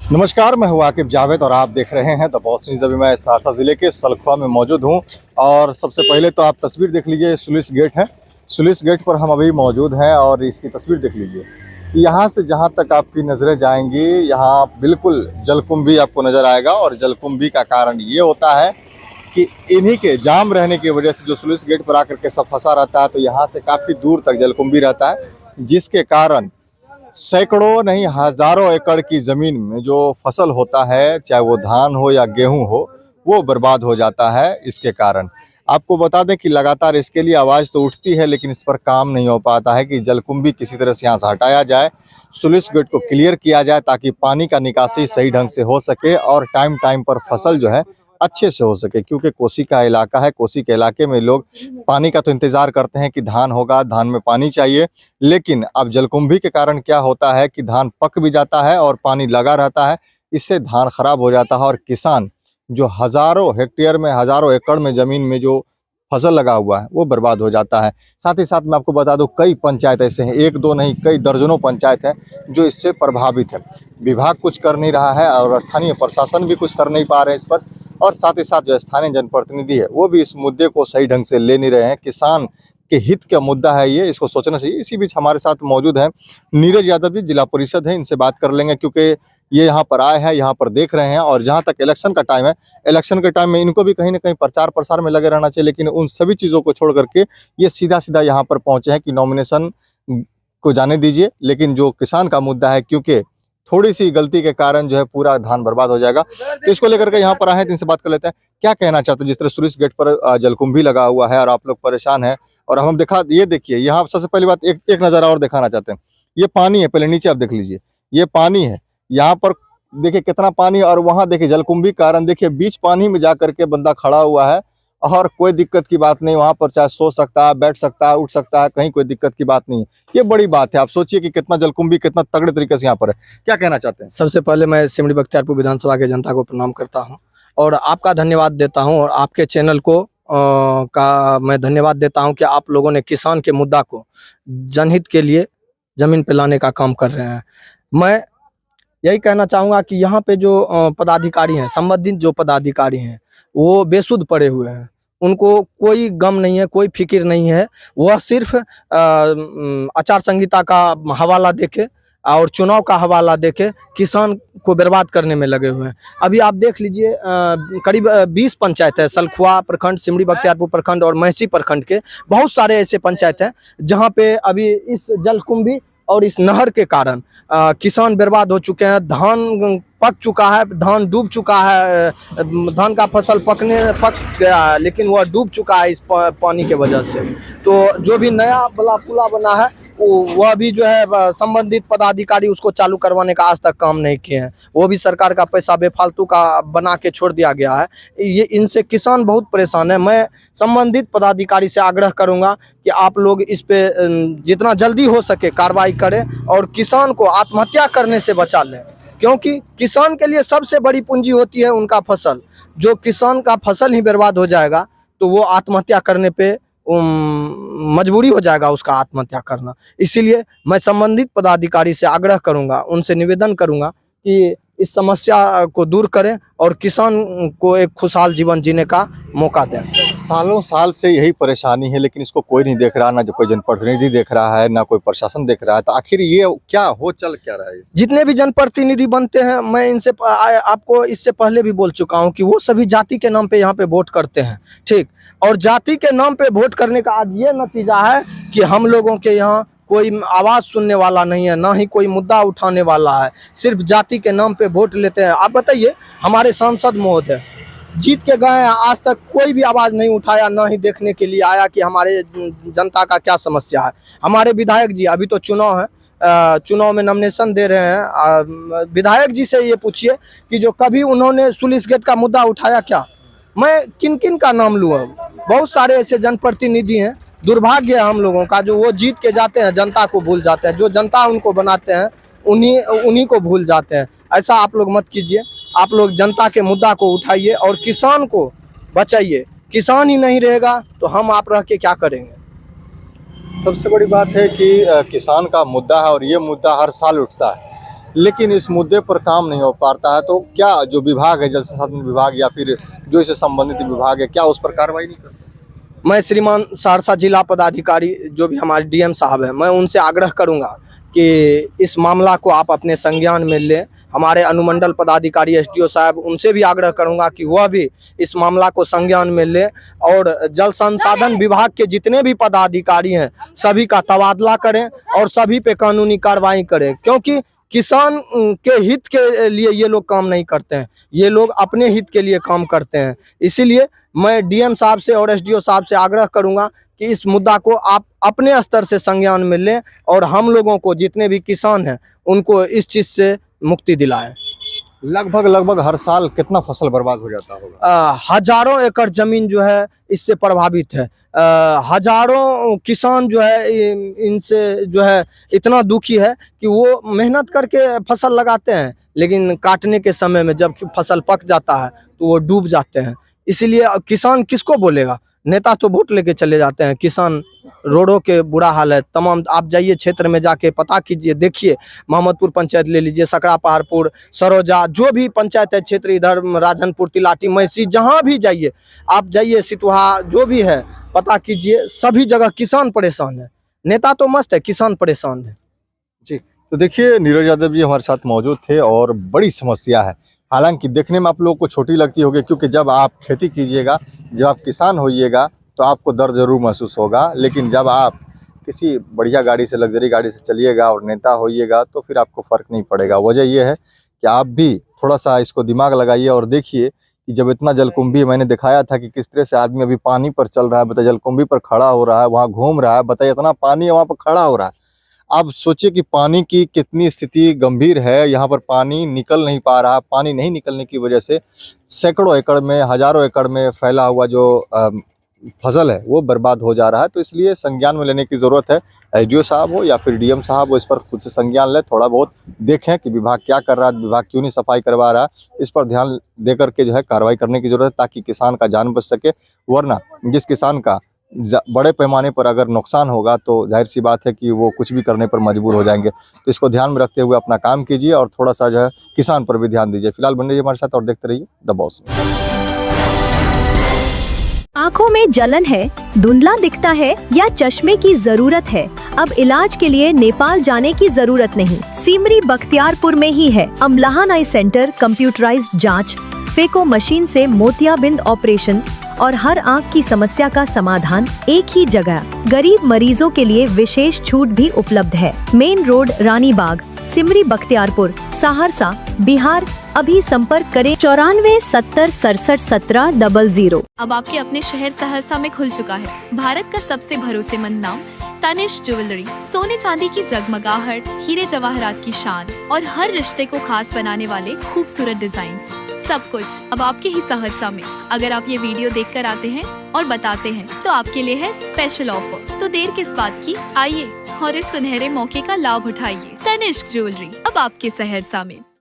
नमस्कार, मैं हूँ आकिब जावेद और आप देख रहे हैं द बॉस न्यूज़। अभी मैं सहरसा ज़िले के सलखुआ में मौजूद हूँ और सबसे पहले तो आप तस्वीर देख लीजिए। सुलिस गेट है, सुलिस गेट पर हम अभी मौजूद हैं और इसकी तस्वीर देख लीजिए। यहाँ से जहाँ तक आपकी नज़रें जाएंगी, यहाँ बिल्कुल जलकुंभी आपको नज़र आएगा और जलकुंभी का कारण ये होता है कि इन्हीं के जाम रहने की वजह से जो सुलिस गेट पर आकर के सब फंसा रहता है, तो यहाँ से काफ़ी दूर तक जलकुंभी रहता है, जिसके कारण सैकड़ों नहीं हजारों एकड़ की जमीन में जो फसल होता है, चाहे वो धान हो या गेहूं हो, वो बर्बाद हो जाता है इसके कारण। आपको बता दें कि लगातार इसके लिए आवाज़ तो उठती है, लेकिन इस पर काम नहीं हो पाता है कि जलकुंभी किसी तरह से यहाँ से हटाया जाए, स्लुइस गेट को क्लियर किया जाए ताकि पानी का निकासी सही ढंग से हो सके और टाइम टाइम पर फसल जो है अच्छे से हो सके। क्योंकि कोसी का इलाका है, कोसी के इलाके में लोग पानी का तो इंतजार करते हैं कि धान होगा, धान में पानी चाहिए, लेकिन अब जलकुंभी के कारण क्या होता है कि धान पक भी जाता है और पानी लगा रहता है, इससे धान खराब हो जाता है और किसान जो हजारों हेक्टेयर में, हजारों एकड़ में जमीन में जो फसल लगा हुआ है वो बर्बाद हो जाता है। साथ ही साथ मैं आपको बता दूं, कई पंचायत ऐसे हैं, एक दो नहीं कई दर्जनों पंचायत हैं जो इससे प्रभावित है। विभाग कुछ कर नहीं रहा है और स्थानीय प्रशासन भी कुछ कर नहीं पा रहे हैं इस पर, और साथ ही साथ जो स्थानीय जनप्रतिनिधि है वो भी इस मुद्दे को सही ढंग से ले नहीं रहे हैं। किसान के हित का मुद्दा है ये, इसको सोचना चाहिए। इसी बीच हमारे साथ मौजूद है नीरज यादव जी, जिला परिषद है, इनसे बात कर लेंगे क्योंकि ये यहाँ पर आए हैं, यहाँ पर देख रहे हैं और जहाँ तक इलेक्शन का टाइम है, इलेक्शन के टाइम में इनको भी कहीं ना कहीं प्रचार प्रसार में लगे रहना चाहिए, लेकिन उन सभी चीज़ों को छोड़ करके ये सीधा सीधा यहाँ पर पहुँचे हैं कि नॉमिनेशन को जाने दीजिए। लेकिन जो किसान का मुद्दा है, क्योंकि थोड़ी सी गलती के कारण जो है पूरा धान बर्बाद हो जाएगा, तो इसको लेकर के यहाँ पर आए हैं, तो इनसे बात कर लेते हैं। क्या कहना चाहते हैं? जिस तरह सुरेश गेट पर जलकुंभी लगा हुआ है और आप लोग परेशान हैं, और हम दिखा ये देखिए, यहाँ सबसे पहली बात एक नज़ारा और दिखाना चाहते हैं। ये पानी है, पहले नीचे आप देख लीजिए, ये पानी है, यहाँ पर देखिए कितना पानी, और वहाँ देखिए जलकुंभी कारण देखिए बीच पानी में जा करके बंदा खड़ा हुआ है और कोई दिक्कत की बात नहीं, वहाँ पर चाहे सो सकता है, बैठ सकता है, उठ सकता है, कहीं कोई दिक्कत की बात नहीं है। ये बड़ी बात है। आप सोचिए कि कितना जलकुंभी कितना तगड़े तरीके से यहाँ पर है। क्या कहना चाहते हैं? सबसे पहले मैं सिमरी बख्तियारपुर विधानसभा के जनता को प्रणाम करता हूं और आपका धन्यवाद देता हूं, और आपके चैनल को का मैं धन्यवाद देता हूं कि आप लोगों ने किसान के मुद्दा को जनहित के लिए जमीन पे लाने का काम कर रहे हैं। मैं यही कहना चाहूँगा कि यहाँ पे जो पदाधिकारी हैं, संबंधित जो पदाधिकारी हैं, वो बेसुध पड़े हुए हैं। उनको कोई गम नहीं है, कोई फिक्र नहीं है। वह सिर्फ आचार संहिता का हवाला देके और चुनाव का हवाला देके किसान को बर्बाद करने में लगे हुए हैं। अभी आप देख लीजिए, करीब 20 पंचायत है, सलखुआ प्रखंड, सिमरी बख्तियारपुर प्रखंड और महसी प्रखंड के बहुत सारे ऐसे पंचायत हैं जहाँ पे अभी इस जलकुंभी और इस नहर के कारण किसान बर्बाद हो चुके हैं। धान पक चुका है, धान डूब चुका है, धान का फसल पक गया है, लेकिन वह डूब चुका है इस पानी के वजह से। तो जो भी नया पुला बना है, वह भी जो है संबंधित पदाधिकारी उसको चालू करवाने का आज तक काम नहीं किए हैं। वो भी सरकार का पैसा बेफालतू का बना के छोड़ दिया गया है। ये इनसे किसान बहुत परेशान है। मैं संबंधित पदाधिकारी से आग्रह करूंगा कि आप लोग इस पे जितना जल्दी हो सके कार्रवाई करें और किसान को आत्महत्या करने से बचा लें, क्योंकि किसान के लिए सबसे बड़ी पूंजी होती है उनका फसल। जो किसान का फसल ही बर्बाद हो जाएगा तो वो आत्महत्या करने पे मजबूरी हो जाएगा उसका आत्महत्या करना। इसीलिए मैं संबंधित पदाधिकारी से आग्रह करूंगा, उनसे निवेदन करूंगा कि इस समस्या को दूर करें और किसान को एक खुशहाल जीवन जीने का मौका दें। सालों साल से यही परेशानी है, लेकिन इसको कोई नहीं देख रहा, ना जो कोई जनप्रतिनिधि देख रहा है, ना कोई प्रशासन देख रहा है। तो आखिर ये क्या हो चल क्या रहा है? जितने भी जनप्रतिनिधि बनते हैं, मैं इनसे आपको इससे पहले भी बोल चुका हूं कि वो सभी जाति के नाम पे यहाँ पे वोट करते हैं, ठीक। और जाति के नाम पे वोट करने का आज ये नतीजा है कि हम लोगों के यहाँ कोई आवाज़ सुनने वाला नहीं है, ना ही कोई मुद्दा उठाने वाला है। सिर्फ जाति के नाम पे वोट लेते हैं। आप बताइए, हमारे सांसद महोदय जीत के गए हैं, आज तक कोई भी आवाज़ नहीं उठाया, ना ही देखने के लिए आया कि हमारे जनता का क्या समस्या है। हमारे विधायक जी, अभी तो चुनाव है, चुनाव में नॉमिनेशन दे रहे हैं, विधायक जी से ये पूछिए कि जो कभी उन्होंने सुलिस गेट का मुद्दा उठाया क्या? मैं किन किन का नाम लूँ? बहुत सारे ऐसे जनप्रतिनिधि हैं। दुर्भाग्य है हम लोगों का, जो वो जीत के जाते हैं जनता को भूल जाते हैं, जो जनता उनको बनाते हैं उन्हीं को भूल जाते हैं। ऐसा आप लोग मत कीजिए। आप लोग जनता के मुद्दा को उठाइए और किसान को बचाइए। किसान ही नहीं रहेगा तो हम आप रह के क्या करेंगे? सबसे बड़ी बात है कि किसान का मुद्दा है और ये मुद्दा हर साल उठता है। लेकिन इस मुद्दे पर काम नहीं हो पाता है, तो क्या जो विभाग है, जल संसाधन विभाग या फिर जो इससे संबंधित विभाग है, क्या उस पर कार्रवाई नहीं करते? मैं श्रीमान सहरसा जिला पदाधिकारी जो भी हमारे डीएम साहब है, मैं उनसे आग्रह करूंगा कि इस मामला को आप अपने संज्ञान में लें। हमारे अनुमंडल पदाधिकारी एसडीओ साहब, उनसे भी आग्रह करूंगा कि वह भी इस मामला को संज्ञान में लें और जल संसाधन विभाग के जितने भी पदाधिकारी हैं सभी का तबादला करें और सभी पे कानूनी कार्रवाई करें, क्योंकि किसान के हित के लिए ये लोग काम नहीं करते हैं, ये लोग अपने हित के लिए काम करते हैं। इसीलिए मैं डीएम साहब से और एसडीओ साहब से आग्रह करूंगा कि इस मुद्दा को आप अपने स्तर से संज्ञान में लें और हम लोगों को, जितने भी किसान हैं, उनको इस चीज़ से मुक्ति दिलाएं। लगभग हर साल कितना फसल बर्बाद हो जाता होगा? हजारों एकड़ जमीन जो है इससे प्रभावित है। हजारों किसान जो है इनसे जो है इतना दुखी है कि वो मेहनत करके फसल लगाते हैं, लेकिन काटने के समय में जब फसल पक जाता है तो वो डूब जाते हैं। इसीलिए किसान किसको बोलेगा? नेता तो वोट लेके चले जाते हैं, किसान रोडों के बुरा हाल है तमाम। आप जाइए क्षेत्र में जाके पता कीजिए, देखिए, मोहम्मदपुर पंचायत ले लीजिए, सकरा पहाड़पुर, सरोजा, जो भी पंचायत है क्षेत्र, इधर राजनपुर, तिलाटी, मैसी, जहाँ भी जाइए आप, जाइए सितुहा, जो भी है पता कीजिए, सभी जगह किसान परेशान है। नेता तो मस्त है, किसान परेशान है। जी, तो देखिए नीरज यादव जी हमारे साथ मौजूद थे और बड़ी समस्या है। हालांकि देखने में आप लोगों को छोटी लगती होगी, क्योंकि जब आप खेती कीजिएगा, जब आप किसान होइएगा तो आपको दर्द जरूर महसूस होगा, लेकिन जब आप किसी बढ़िया गाड़ी से, लग्जरी गाड़ी से चलिएगा और नेता होइएगा तो फिर आपको फ़र्क नहीं पड़ेगा। वजह यह है कि आप भी थोड़ा सा इसको दिमाग लगाइए और देखिए कि जब इतना जलकुंभी, मैंने दिखाया था कि किस तरह से आदमी अभी पानी पर चल रहा है, बताइए, जलकुंभी पर खड़ा हो रहा है, वहाँ घूम रहा है, बताइए इतना पानी है वहाँ पर खड़ा हो रहा है। आप सोचिए कि पानी की कितनी स्थिति गंभीर है। यहाँ पर पानी निकल नहीं पा रहा। पानी नहीं निकलने की वजह से सैकड़ों एकड़ में, हजारों एकड़ में फैला हुआ जो फसल है वो बर्बाद हो जा रहा है। तो इसलिए संज्ञान में लेने की ज़रूरत है। एसडीओ साहब हो या फिर डीएम साहब हो, इस पर खुद से संज्ञान लें, थोड़ा बहुत देखें कि विभाग क्या कर रहा है, विभाग क्यों नहीं सफाई करवा रहा है। इस पर ध्यान दे करके जो है कार्रवाई करने की ज़रूरत है, ताकि किसान का जान बच सके। वरना जिस किसान का बड़े पैमाने पर अगर नुकसान होगा तो जाहिर सी बात है कि वो कुछ भी करने पर मजबूर हो जाएंगे। तो इसको ध्यान में रखते हुए अपना काम कीजिए और थोड़ा सा जो है किसान पर भी ध्यान दीजिए। फिलहाल बने रहिए हमारे साथ और देखते रहिए द बॉस। आँखों में जलन है, धुंधला दिखता है या चश्मे की जरूरत है? अब इलाज के लिए नेपाल जाने की जरूरत नहीं, सिमरी बख्तियारपुर में ही है। अमलाहन आई सेंटर, कंप्यूटराइज्ड जांच, फेको मशीन से मोतियाबिंद ऑपरेशन और हर आँख की समस्या का समाधान एक ही जगह। गरीब मरीजों के लिए विशेष छूट भी उपलब्ध है। Main road, Ranibagh, Simri Bakhtiyarpur, Saharsa, Bihar. अभी संपर्क करें 94 70 67 17 00। अब आपके अपने शहर सहरसा में खुल चुका है भारत का सबसे भरोसेमंद नाम तनिष्क ज्वेलरी। सोने चांदी की जगमगाहट, हीरे जवाहरात की शान और हर रिश्ते को खास बनाने वाले खूबसूरत डिजाइन्स, सब कुछ अब आपके ही सहरसा में। अगर आप ये वीडियो देखकर आते हैं और बताते हैं तो आपके लिए है स्पेशल ऑफर। तो देर किस बात की, आइए और इस सुनहरे मौके का लाभ उठाइए। तनिष्क ज्वेलरी अब आपके सहरसा में।